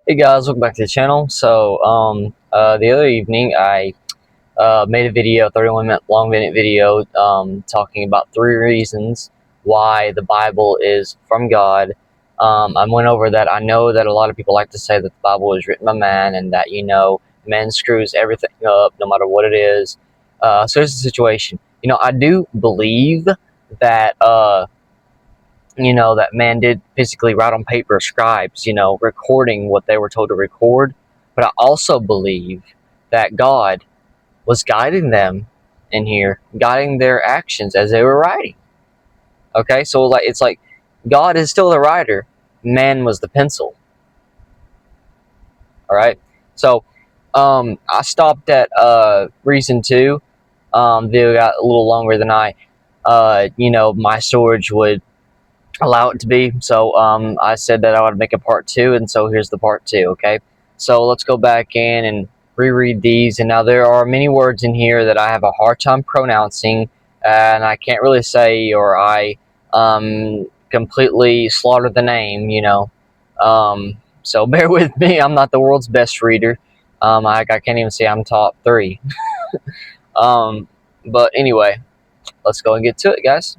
Hey guys, welcome back to the channel. The other evening I made a video, 31-minute long video, talking about 3 reasons why the Bible is from God. I went over that. I know that a lot of people like to say that the Bible is written by man and that, man screws everything up no matter what it is. So here's the situation. I do believe that that man did physically write on paper, scribes, recording what they were told to record. But I also believe that God was guiding them in here, guiding their actions as they were writing. Okay, so it's like God is still the writer, man was the pencil. All right, so I stopped at reason two. Video got a little longer than my storage would allow it to be. So I said that I would make a part two, and so here's the part two. Okay, so let's go back in and reread these. And now there are many words in here that I have a hard time pronouncing, and I can't really say, or I completely slaughter the name. So bear with me. I'm not the world's best reader. I can't even say I'm top three. um, but anyway, let's go and get to it, guys.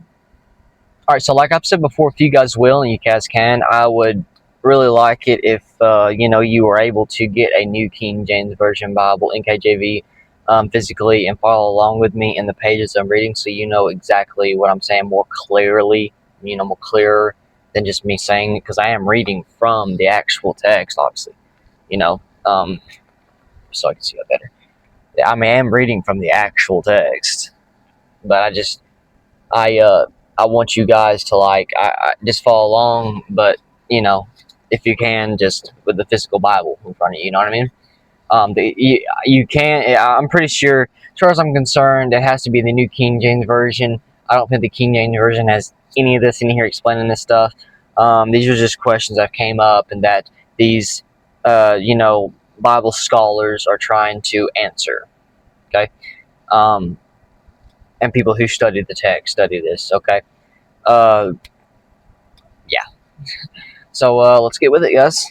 All right, so like I've said before, if you guys will and you guys can, I would really like it if you were able to get a New King James Version Bible, NKJV, physically, and follow along with me in the pages I'm reading, so you know exactly what I'm saying more clearly, more clearer than just me saying it, because I am reading from the actual text, obviously, so I can see that better. I mean, I am reading from the actual text, but I I want you guys to I just follow along, but if you can, just with the physical Bible in front of you. You know what I mean? You can. I'm pretty sure, as far as I'm concerned, it has to be the New King James Version. I don't think the King James Version has any of this in here explaining this stuff. These are just questions that came up and that these, Bible scholars are trying to answer. Okay. Um, and people who study the text study this. Okay. Uh, yeah. So let's get with it, guys.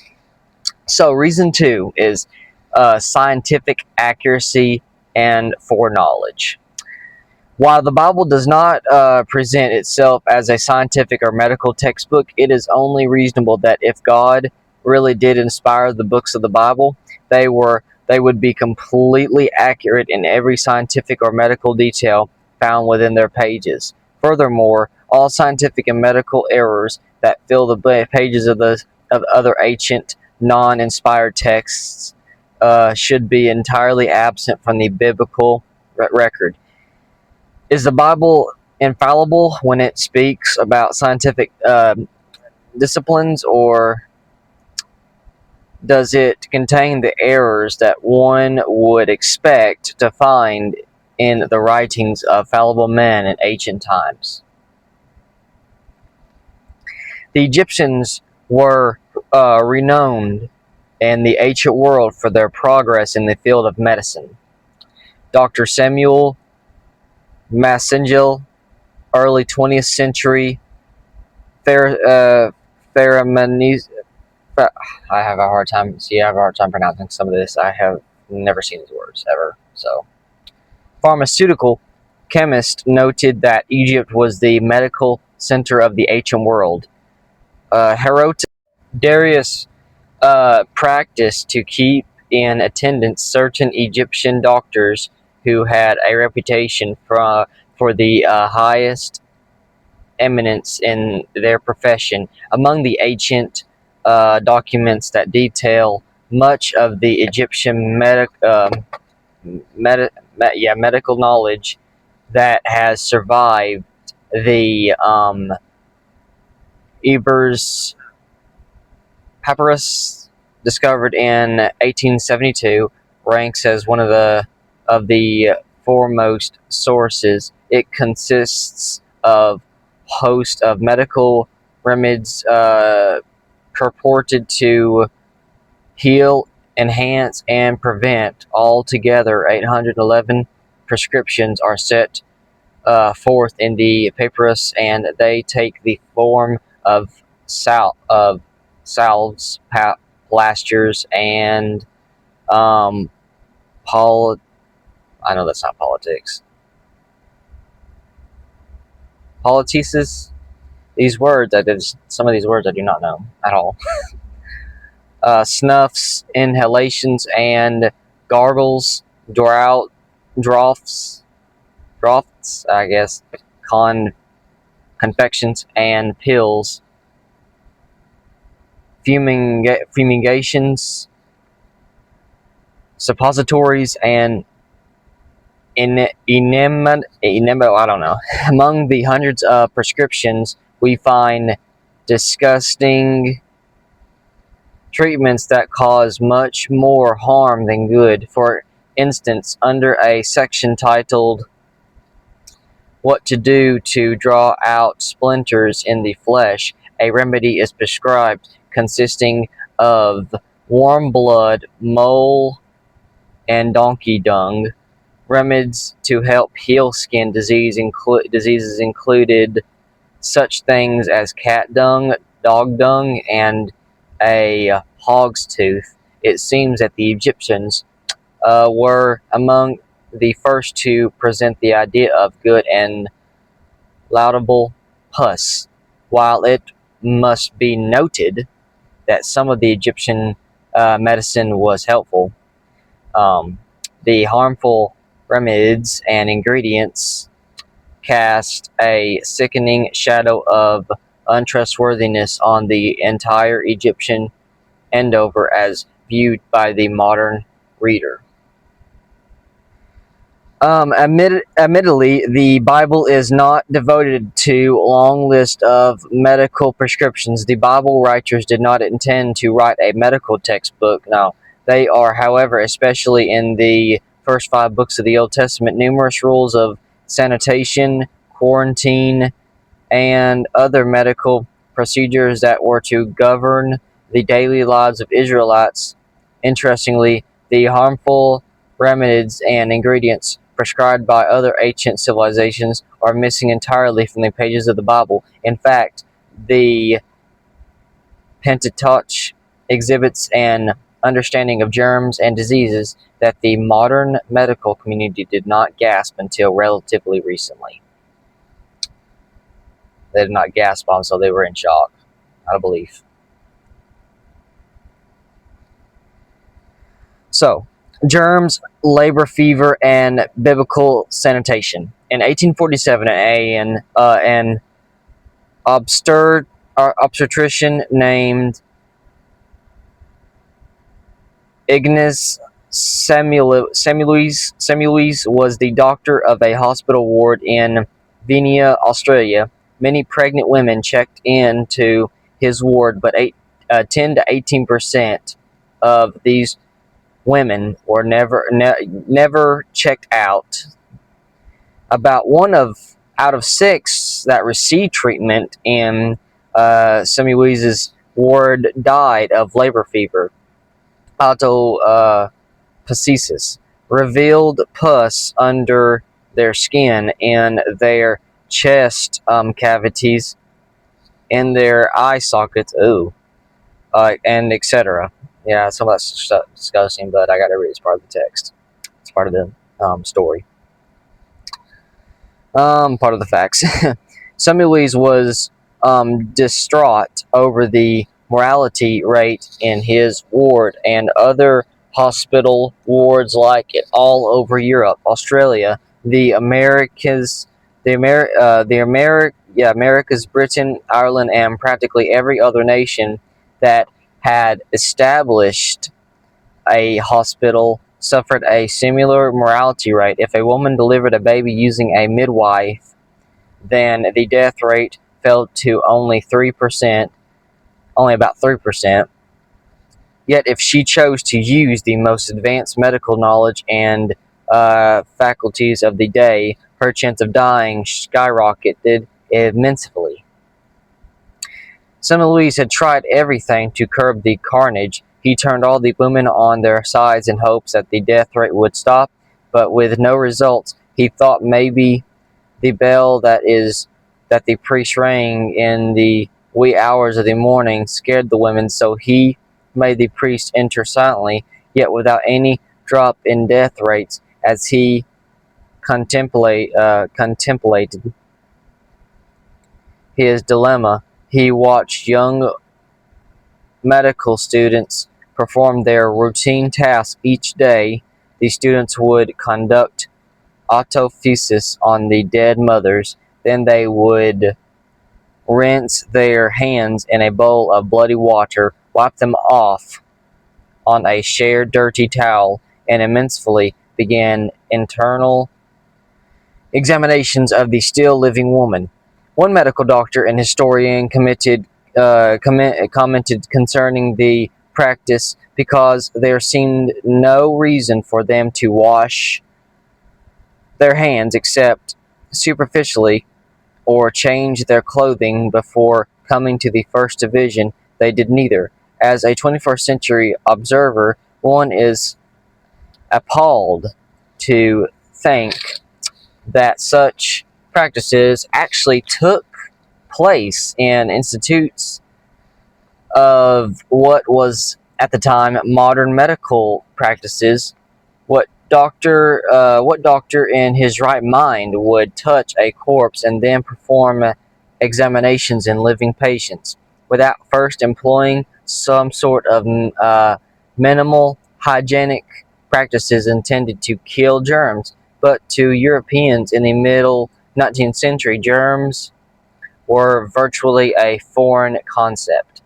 So reason two is scientific accuracy and foreknowledge. While the Bible does not present itself as a scientific or medical textbook, it is only reasonable that if God really did inspire the books of the Bible, they would be completely accurate in every scientific or medical detail found within their pages. Furthermore, all scientific and medical errors that fill the pages of other ancient non-inspired texts should be entirely absent from the biblical record. Is the Bible infallible when it speaks about scientific disciplines, or does it contain the errors that one would expect to find in the writings of fallible men in ancient times? The Egyptians were renowned in the ancient world for their progress in the field of medicine. Dr. Samuel Massengel, early 20th century Pharamanes. I have a hard time. See, I have a hard time pronouncing some of this. I have never seen these words ever. So, pharmaceutical chemist noted that Egypt was the medical center of the ancient world. Herodotus, Darius practiced to keep in attendance certain Egyptian doctors who had a reputation for the highest eminence in their profession. Among the ancient documents that detail much of the Egyptian medical knowledge that has survived, the Ebers Papyrus, discovered in 1872, ranks as one of the foremost sources. It consists of host of medical remedies purported to heal, enhance, and prevent. Altogether, 811 prescriptions are set forth in the papyrus, and they take the form of salves, blasters, and I know that's not politics. Politices. These words, some of these words I do not know at all. Snuffs, inhalations, and gargles, draughts, I guess, confections, and pills, fumigations, suppositories, and I don't know. Among the hundreds of prescriptions, we find disgusting treatments that cause much more harm than good. For instance, under a section titled "What to Do to Draw Out Splinters in the Flesh," a remedy is prescribed consisting of warm blood, mole, and donkey dung. Remedies to help heal skin diseases included such things as cat dung, dog dung, and a hog's tooth. It seems that the Egyptians were among the first to present the idea of good and laudable pus. While it must be noted that some of the Egyptian medicine was helpful, the harmful remedies and ingredients cast a sickening shadow of untrustworthiness on the entire Egyptian endeavor as viewed by the modern reader. Admittedly, the Bible is not devoted to a long list of medical prescriptions. The Bible writers did not intend to write a medical textbook. No, they are, however, especially in the first 5 books of the Old Testament, numerous rules of sanitation, quarantine, and other medical procedures that were to govern the daily lives of Israelites. Interestingly, the harmful remedies and ingredients prescribed by other ancient civilizations are missing entirely from the pages of the Bible. In fact, the Pentateuch exhibits an understanding of germs and diseases that the modern medical community did not grasp until relatively recently. They did not gasp on, so they were in shock, out of belief. So, germs, labor fever, and biblical sanitation. In 1847, an obstetrician named Ignace Samuels was the doctor of a hospital ward in Vienna, Australia. Many pregnant women checked into his ward, but 10 to 18% of these women were never checked out. About out of 6 that received treatment in Samuels's ward died of labor fever, autopsychosis, revealed pus under their skin, in their chest cavities, in their eye sockets, and etc. Yeah, some of that's disgusting, but I got to read it as part of the text. It's part of the story. Part of the facts. Samuels was distraught over the mortality rate in his ward and other hospital wards like it all over Europe, Australia, the Americas, Americas, Britain, Ireland, and practically every other nation that had established a hospital suffered a similar mortality rate. If a woman delivered a baby using a midwife, then the death rate fell to only about 3%. Yet if she chose to use the most advanced medical knowledge and faculties of the day, her chance of dying skyrocketed immensely. Samuels had tried everything to curb the carnage. He turned all the women on their sides in hopes that the death rate would stop, but with no results. He thought maybe the bell that the priest rang in the wee hours of the morning scared the women, so he made the priest enter silently, yet without any drop in death rates, as he contemplated his dilemma. He watched young medical students perform their routine tasks each day. The students would conduct autopsies on the dead mothers. Then they would rinse their hands in a bowl of bloody water, wipe them off on a shared dirty towel, and immensely began internal examinations of the still living woman. One medical doctor and historian commented concerning the practice because there seemed no reason for them to wash their hands except superficially or change their clothing before coming to the first division. They did neither. As a 21st century observer, one is appalled to think that such practices actually took place in institutes of what was at the time modern medical practices. What doctor in his right mind would touch a corpse and then perform examinations in living patients without first employing some sort of minimal hygienic practices intended to kill germs? But to Europeans in the middle 19th century, germs were virtually a foreign concept.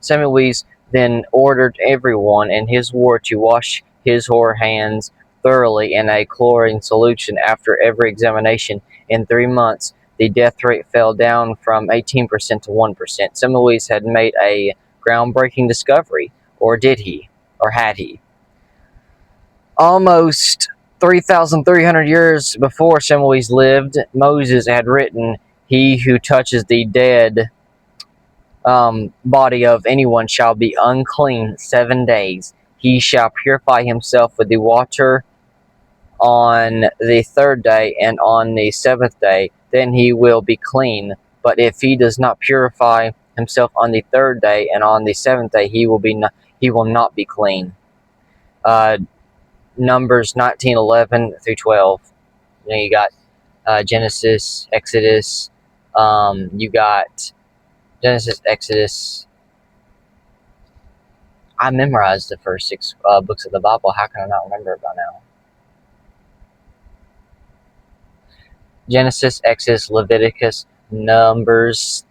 Semmelweis then ordered everyone in his ward to wash his or her hands thoroughly in a chlorine solution after every examination. In 3 months, the death rate fell down from 18% to 1%. Semmelweis had made a groundbreaking discovery, or did he? Or had he? Almost 3,300 years before Semmelweis lived, Moses had written, "He who touches the dead body of anyone shall be unclean 7 days. He shall purify himself with the water on the third day, and on the seventh day, then he will be clean. But if he does not purify himself on the third day and on the seventh day, he will not be clean." Numbers 19:11 through 12. You got Genesis, Exodus. You got Genesis, Exodus. I memorized the first 6 books of the Bible. How can I not remember it by now? Genesis, Exodus, Leviticus, Numbers,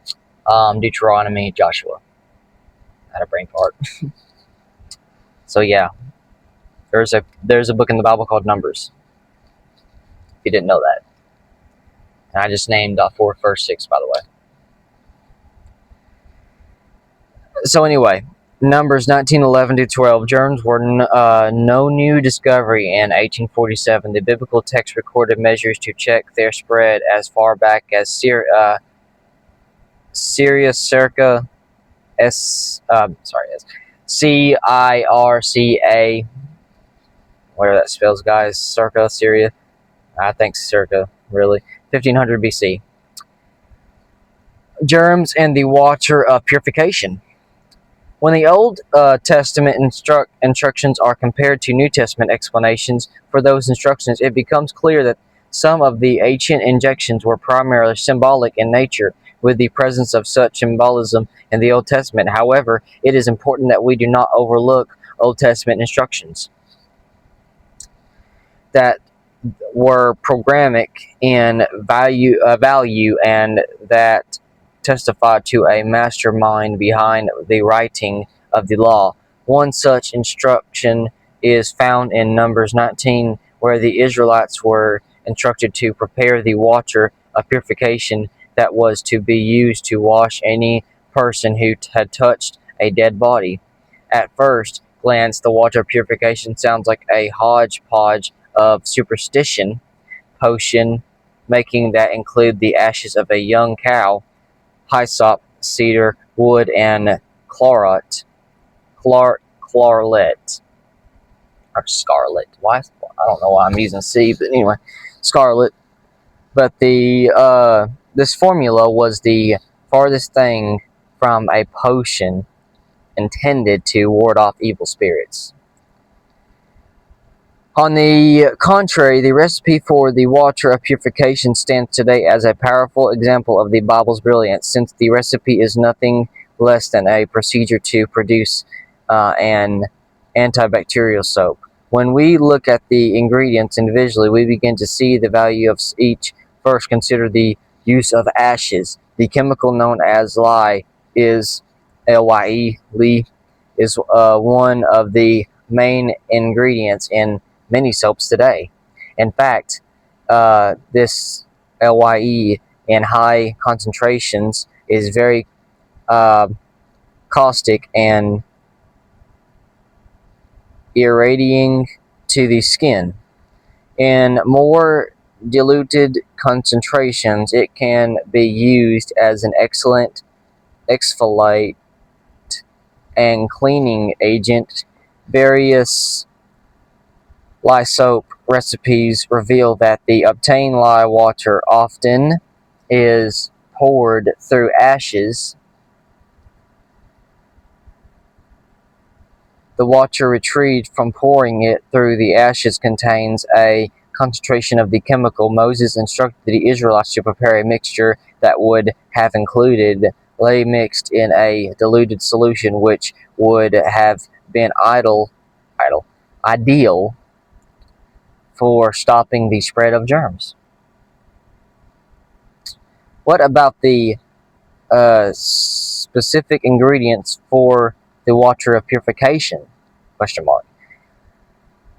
Deuteronomy, Joshua. I had a brain fart. So yeah, there's a book in the Bible called Numbers. If you didn't know that, and I just named 4 first 6, by the way. So anyway, Numbers 19:11 to 12. Germs were no new discovery in 1847. The biblical text recorded measures to check their spread as far back as Syria circa CIRCA, whatever that spells, guys. Circa, Syria. I think circa, really. 1500 BC. Germs and the water of purification. When the Old Testament instructions are compared to New Testament explanations for those instructions, it becomes clear that some of the ancient injunctions were primarily symbolic in nature, with the presence of such symbolism in the Old Testament. However, it is important that we do not overlook Old Testament instructions that were programmatic in value and that testified to a mastermind behind the writing of the law. One such instruction is found in Numbers 19, where the Israelites were instructed to prepare the water of purification that was to be used to wash any person who had touched a dead body. At first glance, the water of purification sounds like a hodgepodge of superstition, potion making that include the ashes of a young cow, hyssop, cedar wood, and clarlet, or scarlet. Why? I don't know why I'm using C, but anyway, scarlet. But this formula was the farthest thing from a potion intended to ward off evil spirits. On the contrary, the recipe for the water of purification stands today as a powerful example of the Bible's brilliance, since the recipe is nothing less than a procedure to produce an antibacterial soap. When we look at the ingredients individually, we begin to see the value of each. First, consider the use of ashes. The chemical known as lye is lye is one of the main ingredients in many soaps today. In fact, this lye in high concentrations is very caustic and irradiating to the skin. In more diluted concentrations, it can be used as an excellent exfoliant and cleaning agent. Various lye soap recipes reveal that the obtained lye water often is poured through ashes. The water retrieved from pouring it through the ashes contains a concentration of the chemical. Moses instructed the Israelites to prepare a mixture that would have included lye mixed in a diluted solution, which would have been ideal for stopping the spread of germs. What about the specific ingredients for the water of purification? Question mark.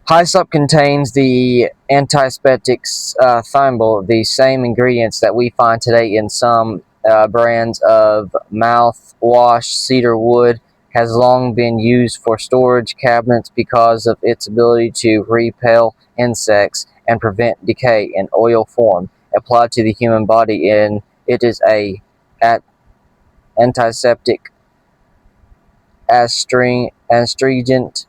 Hyssop contains the antiseptic thiamble, the same ingredients that we find today in some brands of mouthwash. Cedar wood has long been used for storage cabinets because of its ability to repel insects and prevent decay in oil form. Applied to the human body, and it is a antiseptic, astringent,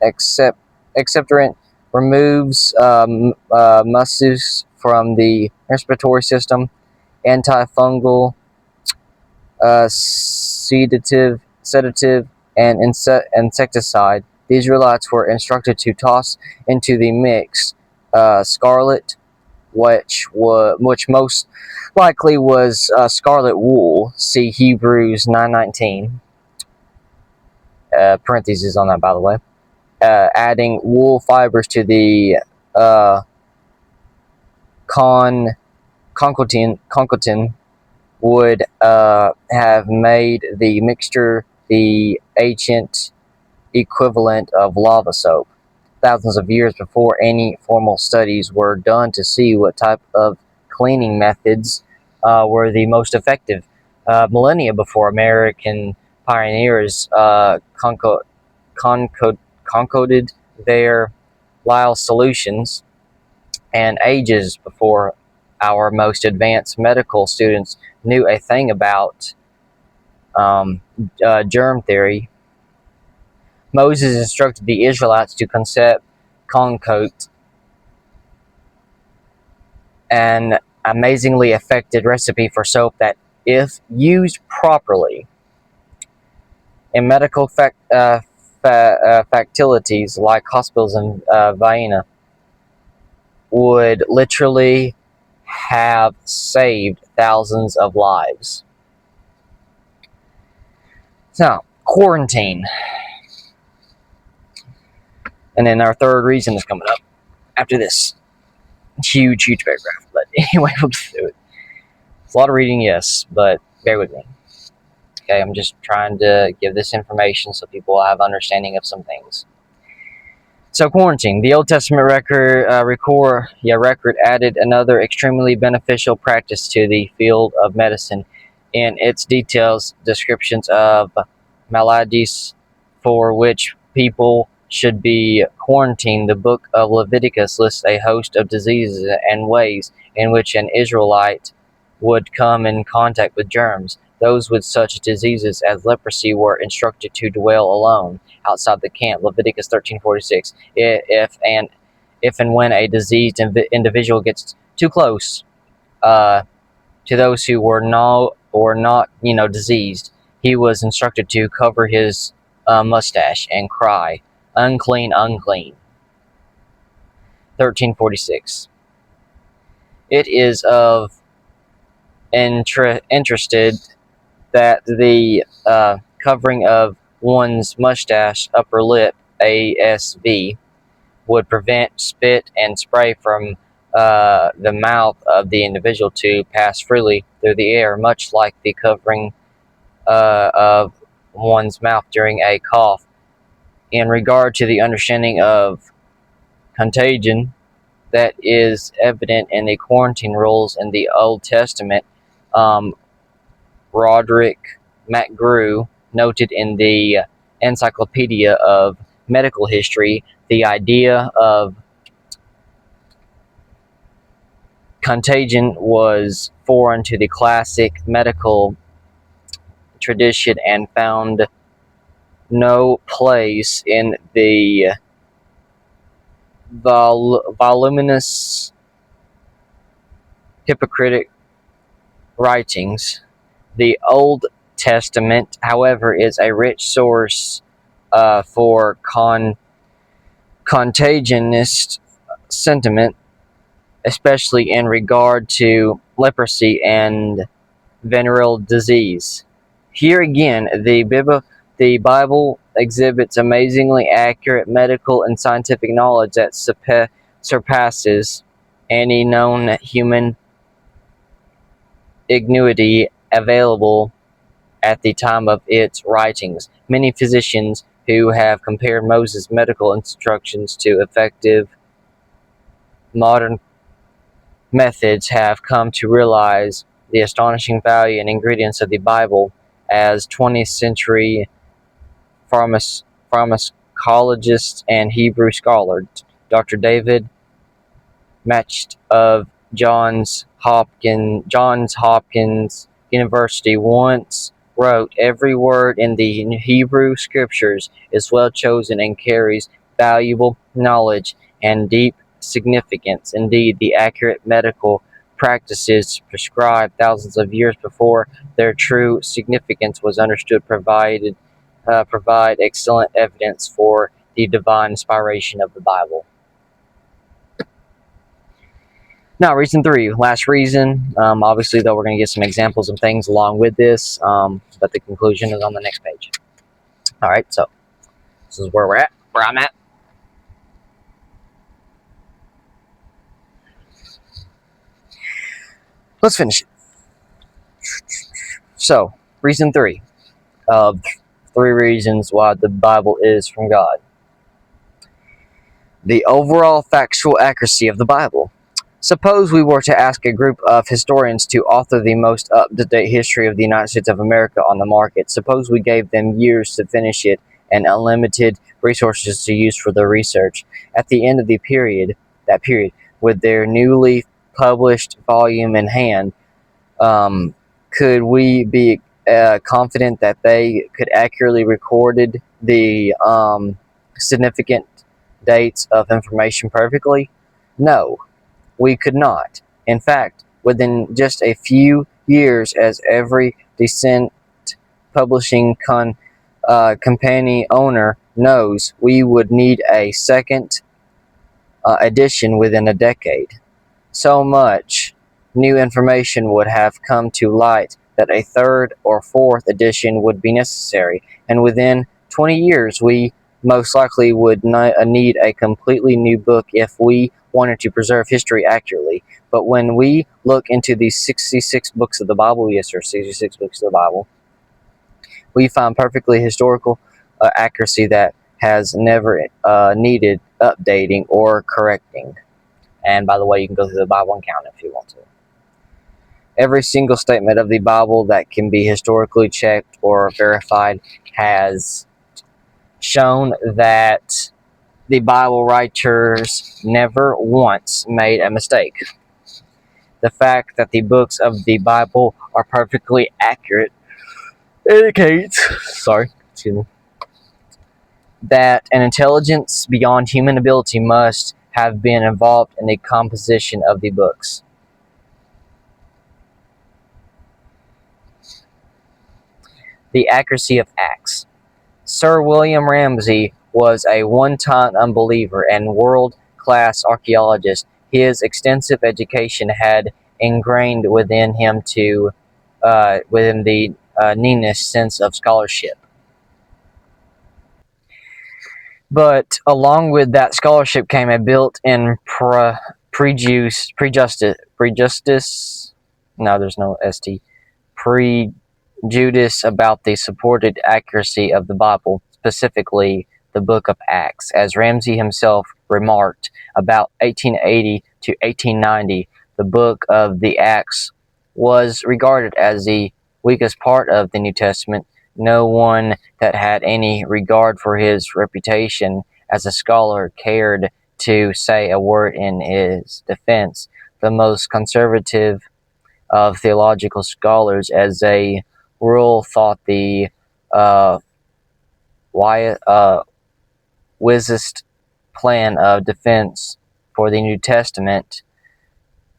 expectorant, removes mucus from the respiratory system, antifungal, sedative, and insecticide. The Israelites were instructed to toss into the mix scarlet, which most likely was scarlet wool. See Hebrews 9:19. Parentheses on that, by the way. Adding wool fibers to the concoction would have made the mixture the ancient equivalent of lava soap. Thousands of years before any formal studies were done to see what type of cleaning methods were the most effective. Millennia before, American pioneers concocted their lye solutions, and ages before our most advanced medical students knew a thing about germ theory. Moses instructed the Israelites to concoct an amazingly effective recipe for soap that, if used properly in medical facilities like hospitals in Vienna, would literally have saved thousands of lives. So, quarantine. And then our third reason is coming up after this huge paragraph. But anyway, we'll get through it. It's a lot of reading, yes, but bear with me. Okay, I'm just trying to give this information so people will have understanding of some things. So, quarantine. The Old Testament record added another extremely beneficial practice to the field of medicine in its details descriptions of maladies for which people should be quarantined. The book of Leviticus lists a host of diseases and ways in which an Israelite would come in contact with germs. Those with such diseases as leprosy were instructed to dwell alone outside the camp. Leviticus 13:46. If and when a diseased individual gets too close to those who were not diseased, he was instructed to cover his mustache and cry, "Unclean, unclean." 1346. It is of interested that the covering of one's mustache, upper lip, ASV, would prevent spit and spray from the mouth of the individual to pass freely through the air, much like the covering of one's mouth during a cough. In regard to the understanding of contagion, that is evident in the quarantine rules in the Old Testament. Roderick McGrew noted in the Encyclopedia of Medical History the idea of contagion was foreign to the classic medical tradition and found no place in the voluminous Hippocratic writings. The Old Testament, however, is a rich source for contagionist sentiment, especially in regard to leprosy and venereal disease. Here again, the Bible exhibits amazingly accurate medical and scientific knowledge that surpasses any known human ingenuity available at the time of its writings. Many physicians who have compared Moses' medical instructions to effective modern methods have come to realize the astonishing value and ingredients of the Bible. As 20th century pharmacologist and Hebrew scholar Dr. David Macht of Johns Hopkins University once wrote, "Every word in the Hebrew scriptures is well chosen and carries valuable knowledge and deep significance. Indeed, the accurate medical practices prescribed thousands of years before their true significance was understood provide excellent evidence for the divine inspiration of the Bible." Now, reason 3, last reason. Obviously, though, we're going to get some examples of things along with this, but the conclusion is on the next page. All right, so this is where I'm at. Let's finish it. So, reason 3 of 3 reasons why the Bible is from God. The overall factual accuracy of the Bible. Suppose we were to ask a group of historians to author the most up-to-date history of the United States of America on the market. Suppose we gave them years to finish it and unlimited resources to use for their research. At the end of that period, with their newly published volume in hand, could we be confident that they could accurately recorded the significant dates of information perfectly? No. We could not. In fact, within just a few years, as every decent publishing company owner knows, we would need a second edition within a decade. So much new information would have come to light that a third or fourth edition would be necessary, and within 20 years we most likely would need a completely new book if we wanted to preserve history accurately. But when we look into these 66 books of the Bible, yes sir, 66 books of the Bible, we find perfectly historical accuracy that has never needed updating or correcting. And by the way, you can go through the Bible and count it if you want to. Every single statement of the Bible that can be historically checked or verified has shown that the Bible writers never once made a mistake. The fact that the books of the Bible are perfectly accurate indicates, that an intelligence beyond human ability must have been involved in the composition of the books. The accuracy of Acts. Sir William Ramsay was a one-time unbeliever and world-class archaeologist. His extensive education had ingrained within him within the keenest sense of scholarship. But along with that scholarship came a built-in prejudice. No, there's no st. Prejudice about the supported accuracy of the Bible, specifically the Book of Acts. As Ramsay himself remarked, about 1880 to 1890, the Book of the Acts was regarded as the weakest part of the New Testament. No one that had any regard for his reputation as a scholar cared to say a word in his defense. The most conservative of theological scholars, as a rule, thought the wisest plan of defense for the New Testament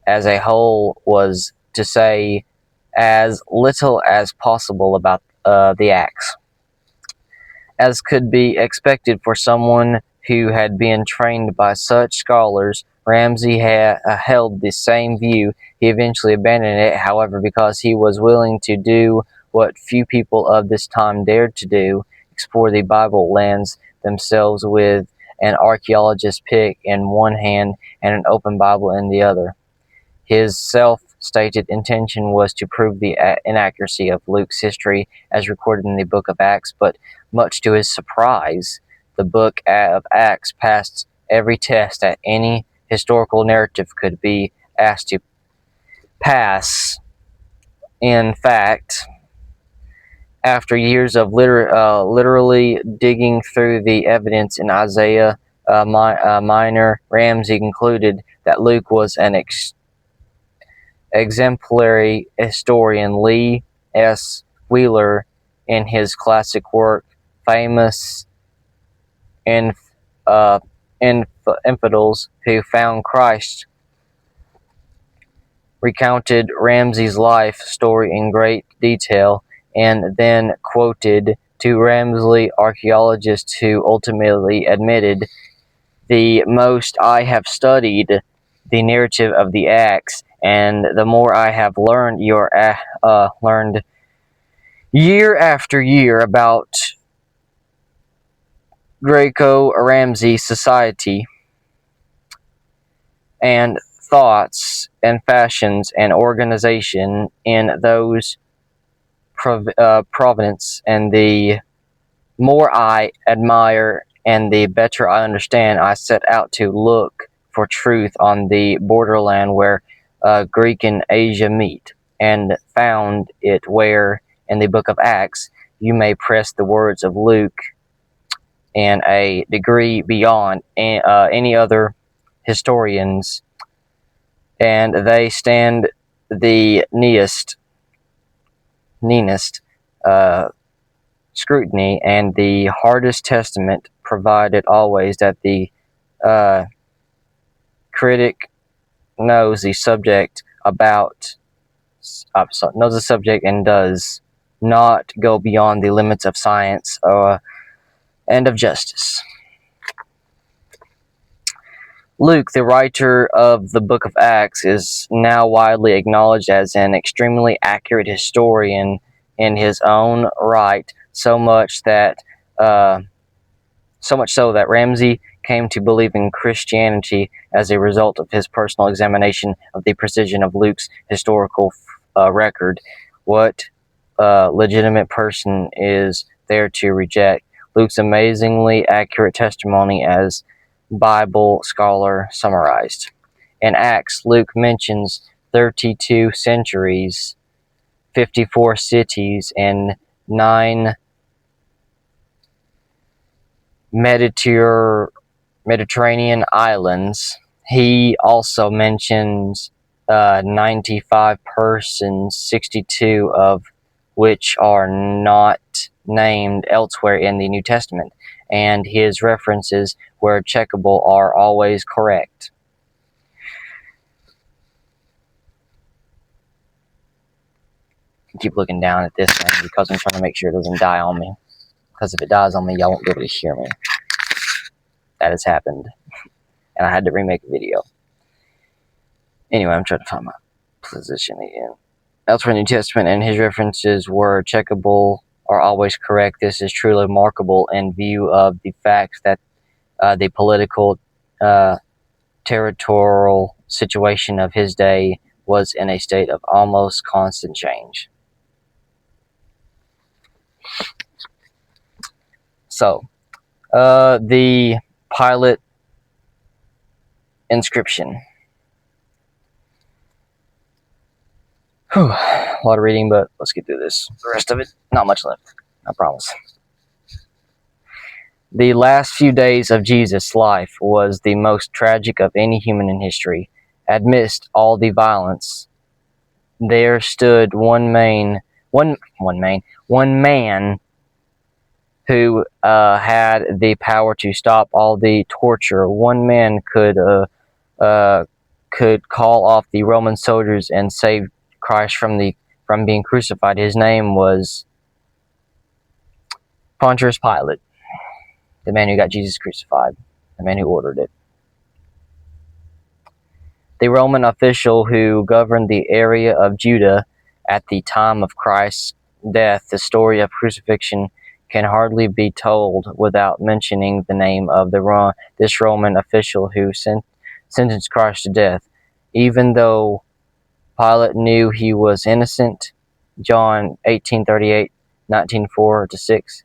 as a whole was to say as little as possible about the Acts. As could be expected for someone who had been trained by such scholars, Ramsay held the same view. He eventually abandoned it, however, because he was willing to do what few people of this time dared to do: explore the Bible lands themselves with an archaeologist's pick in one hand and an open Bible in the other. His self-stated intention was to prove the inaccuracy of Luke's history as recorded in the Book of Acts, but much to his surprise, the Book of Acts passed every test that any historical narrative could be asked to pass. In fact, after years of literally digging through the evidence in Isaiah Minor, Ramsay concluded that Luke was an exemplary historian. Lee S. Wheeler, in his classic work, Famous Infidels Who Found Christ, recounted Ramsay's life story in great detail, and then quoted two Ramsay archaeologists who ultimately admitted, "The most I have studied the narrative of the Acts, and the more I have learned learned year after year about Greco-Ramsay society and thoughts and fashions and organization in those province, and the more I admire and the better I understand, I set out to look for truth on the borderland where Greek and Asia meet, and found it where, in the Book of Acts, you may press the words of Luke in a degree beyond any other historians, and they stand the nearest scrutiny and the hardest testament, provided always that the critic knows the subject and does not go beyond the limits of science and of justice. Luke, the writer of the Book of Acts, is now widely acknowledged as an extremely accurate historian in his own right, so much so that Ramsay came to believe in Christianity as a result of his personal examination of the precision of Luke's historical record. What legitimate person is there to reject Luke's amazingly accurate testimony, as Bible scholar summarized? In Acts, Luke mentions 32 centuries, 54 cities, and 9 Mediterranean islands. He also mentions 95 persons, 62 of which are not named elsewhere in the New Testament, and his references, where checkable, are always correct. keep looking down at this thing because I'm trying to make sure it doesn't die on me. Because if it dies on me, y'all won't be able to hear me. That has happened. And I had to remake a video. Anyway, I'm trying to find my position again. Elsewhere in the New Testament, and his references were checkable, are always correct. This is truly remarkable in view of the fact that the political, territorial situation of his day was in a state of almost constant change. So, the Pilate inscription. Whew, a lot of reading, but let's get through this. The rest of it, not much left, I promise. The last few days of Jesus' life was the most tragic of any human in history. Amidst all the violence, there stood one man who had the power to stop all the torture. One man could call off the Roman soldiers and save Christ from being crucified. His name was Pontius Pilate, the man who got Jesus crucified, the man who ordered it. The Roman official who governed the area of Judah at the time of Christ's death. The story of crucifixion can hardly be told without mentioning the name of this Roman official who sentenced Christ to death. Even though Pilate knew he was innocent, John 18:38, 19:4-6.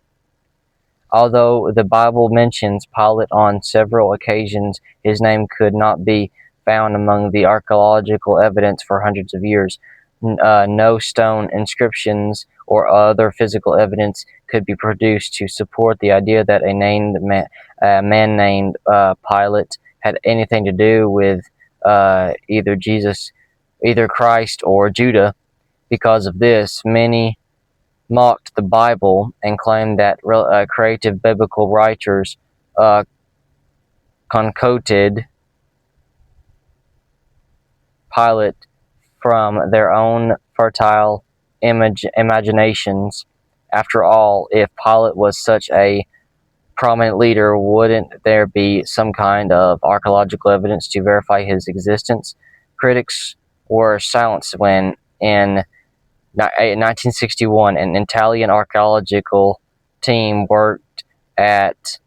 Although the Bible mentions Pilate on several occasions, his name could not be found among the archaeological evidence for hundreds of years. No stone inscriptions or other physical evidence could be produced to support the idea that a man named Pilate had anything to do with either Christ or Judah. Because of this, many mocked the Bible and claimed that creative biblical writers concocted Pilate from their own fertile imaginations. After all, if Pilate was such a prominent leader, wouldn't there be some kind of archaeological evidence to verify his existence? Critics were silenced when, in 1961, an Italian archaeological team worked at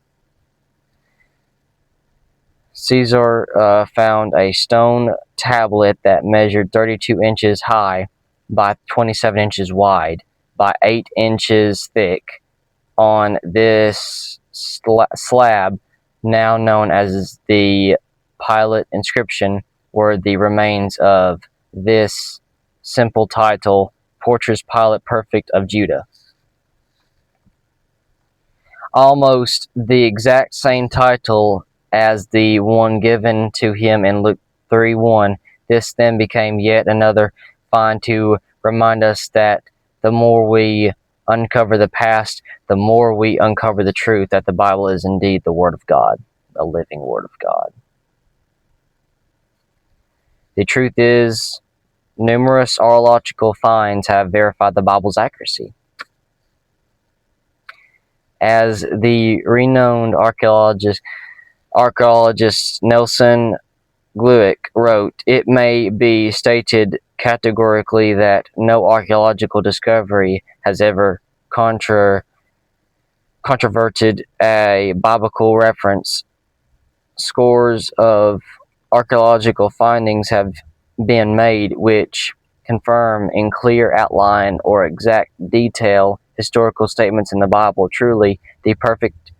Caesar found a stone tablet that measured 32 inches high by 27 inches wide by 8 inches thick. On this slab, now known as the Pilate inscription, were the remains of this simple title, Pontius Pilate, Perfect of Judah. Almost the exact same title as the one given to him in Luke 3:1. This then became yet another find to remind us that the more we uncover the past, the more we uncover the truth that the Bible is indeed the Word of God, the living Word of God. The truth is, numerous archaeological finds have verified the Bible's accuracy. As the renowned archaeologist Nelson Glueck wrote, it may be stated categorically that no archaeological discovery has ever controverted a biblical reference. Scores of archaeological findings have been made which confirm in clear outline or exact detail historical statements in the Bible. Truly, the perfect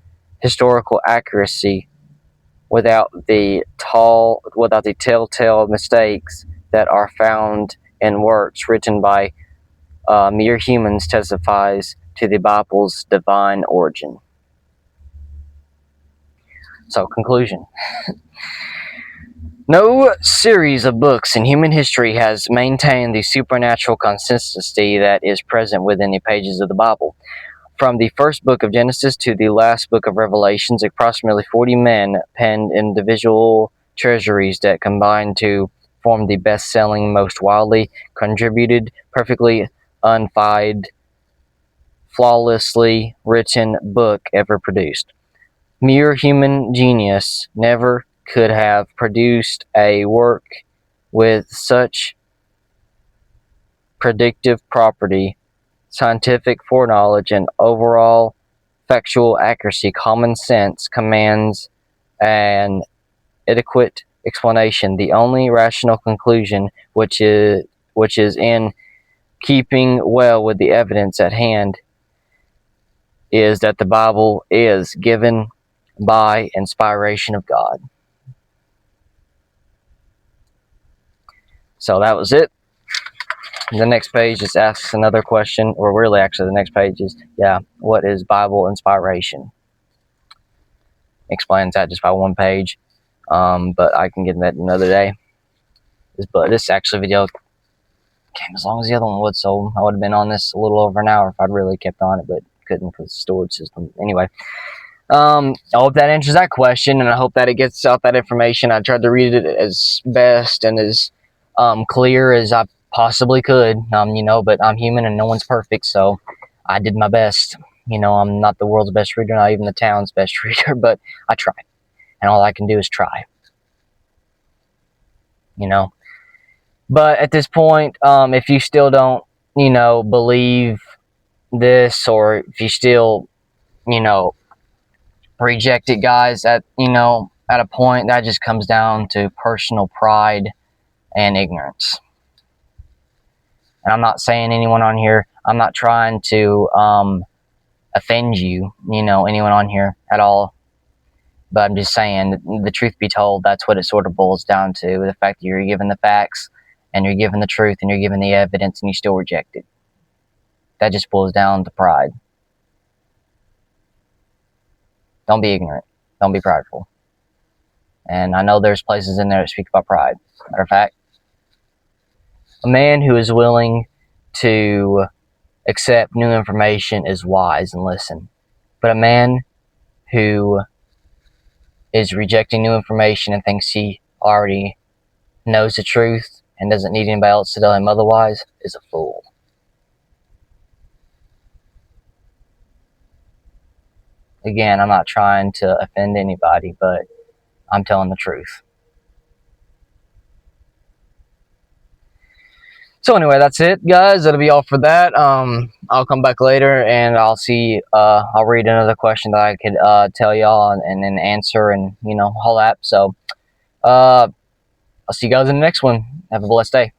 historical accuracy without the telltale mistakes that are found in works written by mere humans testifies to the Bible's divine origin. So, conclusion. No series of books in human history has maintained the supernatural consistency that is present within the pages of the Bible. From the first book of Genesis to the last book of Revelations, approximately 40 men penned individual treasuries that combined to form the best-selling, most widely contributed, perfectly unified, flawlessly written book ever produced. Mere human genius never could have produced a work with such predictive property, scientific foreknowledge, and overall factual accuracy. Common sense commands an adequate explanation. The only rational conclusion, which is in keeping well with the evidence at hand, is that the Bible is given by inspiration of God. So that was it. The next page just asks another question, or really actually the next page is, what is Bible inspiration? Explains that just by one page, but I can get that another day. But this actually video came as long as the other one would, so I would have been on this a little over an hour if I'd really kept on it, but couldn't because the storage system. Anyway, I hope that answers that question, and I hope that it gets out that information. I tried to read it as best and as clear as I possibly could, but I'm human and no one's perfect, so I did my best. I'm not the world's best reader, not even the town's best reader, but I tried, and all I can do is try. But at this point, if you still don't, believe this, or if you still, reject it, guys, at a point, that just comes down to personal pride and ignorance. And I'm not saying anyone on here, I'm not trying to offend you, anyone on here at all. But I'm just saying, the truth be told, that's what it sort of boils down to. The fact that you're given the facts, and you're given the truth, and you're given the evidence, and you still reject it. That just boils down to pride. Don't be ignorant. Don't be prideful. And I know there's places in there that speak about pride. Matter of fact, a man who is willing to accept new information is wise and listen. But a man who is rejecting new information and thinks he already knows the truth and doesn't need anybody else to tell him otherwise is a fool. Again, I'm not trying to offend anybody, but I'm telling the truth. So anyway, that's it, guys. That'll be all for that. I'll come back later and I'll see. I'll read another question that I could tell y'all and then answer and all that. So I'll see you guys in the next one. Have a blessed day.